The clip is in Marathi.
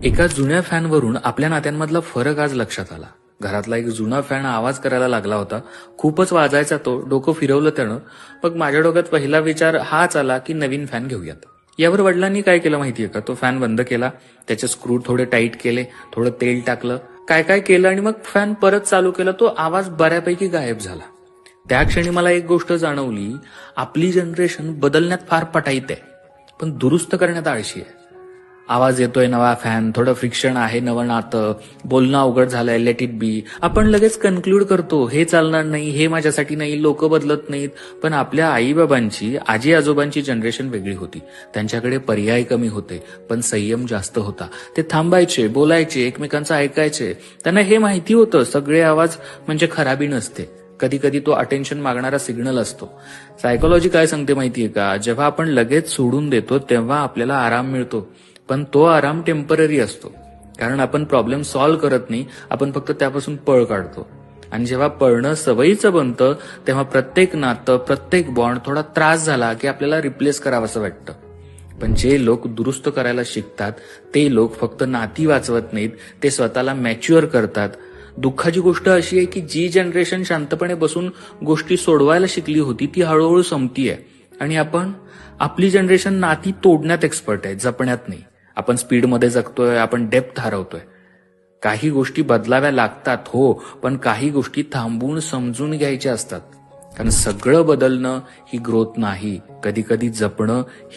एका जुन्या फॅनवरून आपल्या नात्यांमधला फरक आज लक्षात आला. घरातला एक जुना फॅन आवाज करायला लागला होता. खूपच वाजायचा तो. डोकं फिरवलं त्यानं. मग माझ्या डोक्यात पहिला विचार हाच आला की नवीन फॅन घेऊयात. यावर वडिलांनी काय केलं माहितीये का? तो फॅन बंद केला, त्याचे स्क्रू थोडे टाईट केले, थोडं तेल टाकलं, काय काय केलं आणि मग फॅन परत चालू केला. तो आवाज बऱ्यापैकी गायब झाला. त्या क्षणी मला एक गोष्ट जाणवली, आपली जनरेशन बदलण्यात फार पटाईत आहे, पण दुरुस्त करण्यात आळशी आहे. आवाज येतोय नवा फॅन, थोडं फ्रिक्शन आहे, नवं नातं, बोलणं अवघड झालंय, लेट इट बी. आपण लगेच कन्क्लूड करतो, हे चालणार नाही, हे माझ्यासाठी नाही, लोक बदलत नाहीत. पण आपल्या आईबाबांची, आजी आजोबांची जनरेशन वेगळी होती. त्यांच्याकडे पर्याय कमी होते, पण संयम जास्त होता. ते थांबायचे, बोलायचे, एकमेकांचं ऐकायचे. त्यांना हे माहिती होतं, सगळे आवाज म्हणजे खराबी नसते, कधी कधी तो अटेन्शन मागणारा सिग्नल असतो. सायकोलॉजी काय सांगते माहितीये का? जेव्हा आपण लगेच सोडून देतो तेव्हा आपल्याला आराम मिळतो, पण तो आराम टेम्पररी असतो. कारण आपण प्रॉब्लेम सॉल्व्ह करत नाही, आपण फक्त त्यापासून पळ काढतो. आणि जेव्हा पळणं सवयीचं बनतं तेव्हा प्रत्येक नातं, प्रत्येक बॉन्ड थोडा त्रास झाला की आपल्याला रिप्लेस करावंसं वाटतं. पण जे लोक दुरुस्त करायला शिकतात ते लोक फक्त नाती वाचवत नाहीत, ते स्वतःला मॅच्युअर करतात. दुःखाची गोष्ट अशी आहे की जी जनरेशन शांतपणे बसून गोष्टी सोडवायला शिकली होती ती हळूहळू संपतीये. आणि आपण, आपली जनरेशन नाती तोडण्यात एक्सपर्ट आहे, जपण्यात नाही. आपण स्पीडमध्ये जगतोय, आपण डेप्थ हरवतोय. काही गोष्टी बदलाव्या लागतात हो, पण काही गोष्टी थांबून समजून घ्यायच्या असतात. कारण सगळं बदलणं ही ग्रोथ नाही, कधी कधी जपणं ही